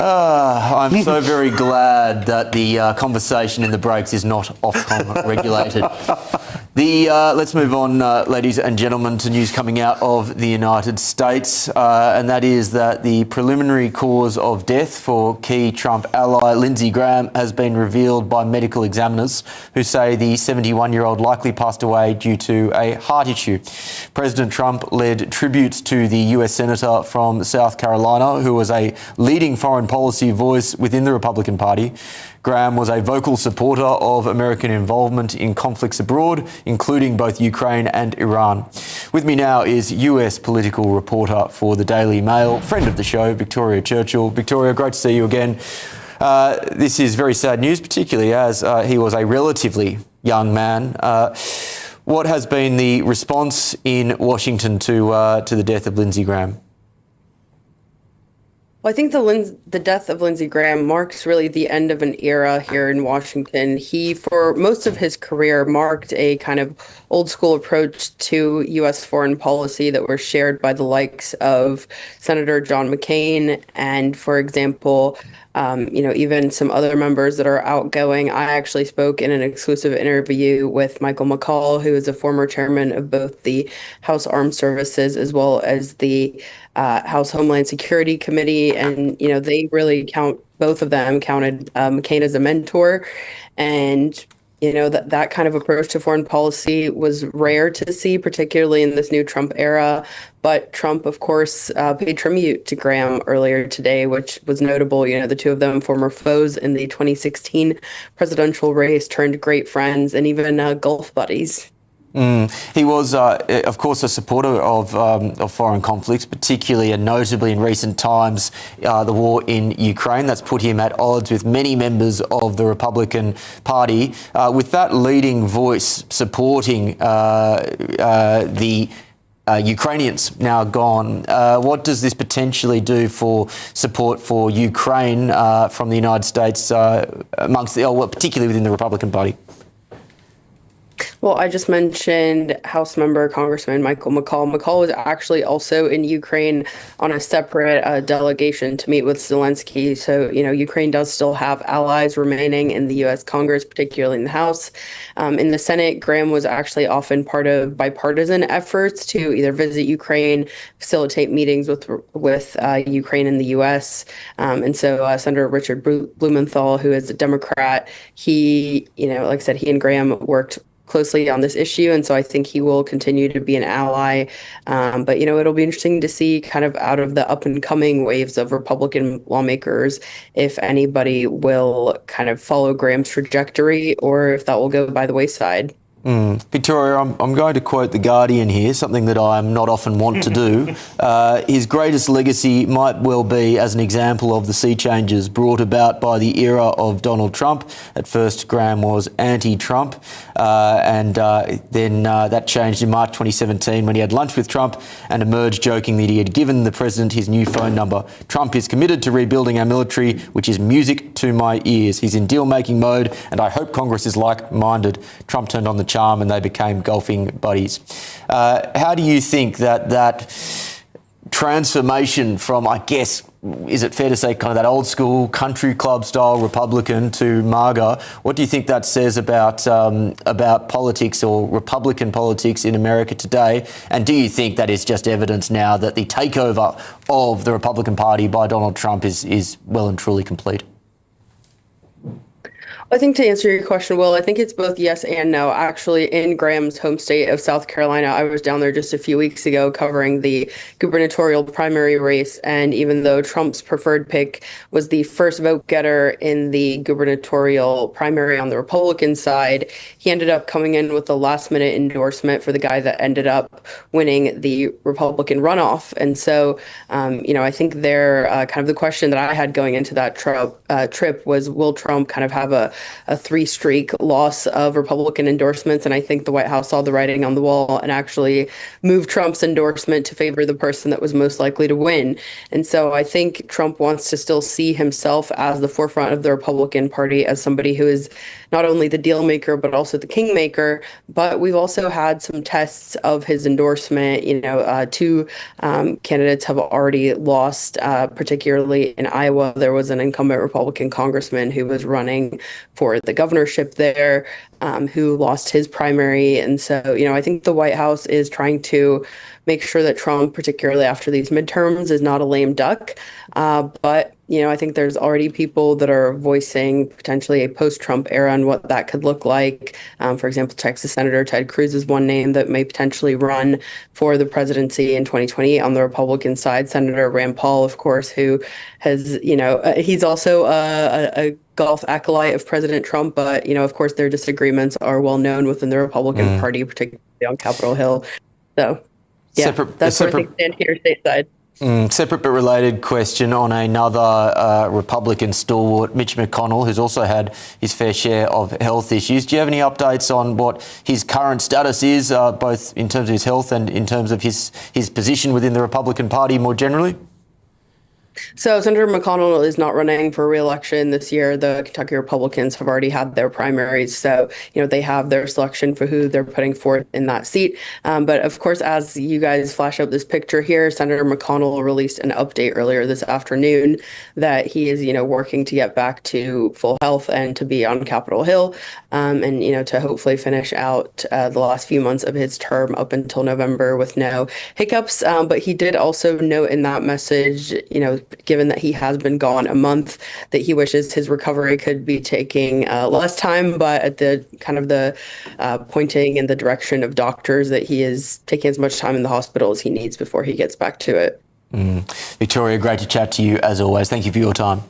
I'm so very glad that the conversation in the breaks is not Ofcom regulated. Let's move on, ladies and gentlemen, to news coming out of the United States, and that is that the preliminary cause of death for key Trump ally Lindsey Graham has been revealed by medical examiners who say the 71-year-old likely passed away due to a heart issue. President Trump led tributes to the US Senator from South Carolina, who was a leading foreign policy voice within the Republican Party. Graham was a vocal supporter of American involvement in conflicts abroad, including both Ukraine and Iran. With me now is US political reporter for the Daily Mail, friend of the show, Victoria Churchill. Victoria, great to see you again. This is very sad news, particularly as he was a relatively young man. What has been the response in Washington to the death of Lindsey Graham? Well, I think the death of Lindsey Graham marks really the end of an era here in Washington. He, for most of his career, marked a kind of old school approach to U.S. foreign policy that were shared by the likes of Senator John McCain and, for example, even some other members that are outgoing. I actually spoke in an exclusive interview with Michael McCall, who is a former chairman of both the House Armed Services as well as the House Homeland Security Committee. And, they really both of them counted McCain as a mentor. And that kind of approach to foreign policy was rare to see, particularly in this new Trump era. But Trump, of course, paid tribute to Graham earlier today, which was notable. The two of them, former foes in the 2016 presidential race, turned great friends and even golf buddies. He was, of course, a supporter of foreign conflicts, particularly and notably in recent times, the war in Ukraine. That's put him at odds with many members of the Republican Party. With that leading voice supporting the Ukrainians now gone, what does this potentially do for support for Ukraine from the United States particularly within the Republican Party? Well, I just mentioned House member Congressman Michael McCall. McCall was actually also in Ukraine on a separate delegation to meet with Zelensky. So, Ukraine does still have allies remaining in the U.S. Congress, particularly in the House. In the Senate, Graham was actually often part of bipartisan efforts to either visit Ukraine, facilitate meetings with Ukraine and the U.S. And so Senator Richard Blumenthal, who is a Democrat, he, like I said, he and Graham worked closely on this issue, and so I think he will continue to be an ally. But it'll be interesting to see kind of out of the up and coming waves of Republican lawmakers if anybody will kind of follow Graham's trajectory or if that will go by the wayside. Victoria, I'm going to quote The Guardian here, something that I'm not often want to do. His greatest legacy might well be as an example of the sea changes brought about by the era of Donald Trump. At first, Graham was anti-Trump, and then that changed in March 2017 when he had lunch with Trump and emerged joking that he had given the president his new phone number. Trump is committed to rebuilding our military, which is music to my ears. He's in deal-making mode, and I hope Congress is like-minded. Trump turned on the charm and they became golfing buddies. How do you think that transformation from, I guess, is it fair to say, kind of that old school country club style Republican to MAGA, what do you think that says about politics or Republican politics in America today? And do you think that is just evidence now that the takeover of the Republican Party by Donald Trump is well and truly complete? I think to answer your question, Will, I think it's both yes and no. Actually, in Graham's home state of South Carolina, I was down there just a few weeks ago covering the gubernatorial primary race. And even though Trump's preferred pick was the first vote getter in the gubernatorial primary on the Republican side, he ended up coming in with a last minute endorsement for the guy that ended up winning the Republican runoff. And so, I think kind of the question that I had going into that trip was, will Trump kind of have a a three-streak loss of Republican endorsements. And I think the White House saw the writing on the wall and actually moved Trump's endorsement to favor the person that was most likely to win. And so I think Trump wants to still see himself as the forefront of the Republican Party, as somebody who is not only the deal maker, but also the kingmaker. But we've also had some tests of his endorsement. Two candidates have already lost, particularly in Iowa. There was an incumbent Republican congressman who was running for the governorship there, who lost his primary. And so, I think the White House is trying to make sure that Trump, particularly after these midterms, is not a lame duck. But I think there's already people that are voicing potentially a post-Trump era and what that could look like. For example, Texas Senator Ted Cruz is one name that may potentially run for the presidency in 2020 on the Republican side. Senator Rand Paul, of course, who has, he's also a golf acolyte of President Trump, but, of course, their disagreements are well known within the Republican Party, particularly on Capitol Hill. So, yeah, that's where things stand here stateside. Separate but related question on another Republican stalwart, Mitch McConnell, who's also had his fair share of health issues. Do you have any updates on what his current status is, both in terms of his health and in terms of his position within the Republican Party more generally? So Senator McConnell is not running for re-election this year. The Kentucky Republicans have already had their primaries. So, they have their selection for who they're putting forth in that seat. But of course, as you guys flash up this picture here, Senator McConnell released an update earlier this afternoon that he is, working to get back to full health and to be on Capitol Hill, and, to hopefully finish out the last few months of his term up until November with no hiccups. But he did also note in that message, given that he has been gone a month, that he wishes his recovery could be taking less time, but at the kind of the pointing in the direction of doctors that he is taking as much time in the hospital as he needs before he gets back to it. Victoria, great to chat to you as always. Thank you for your time.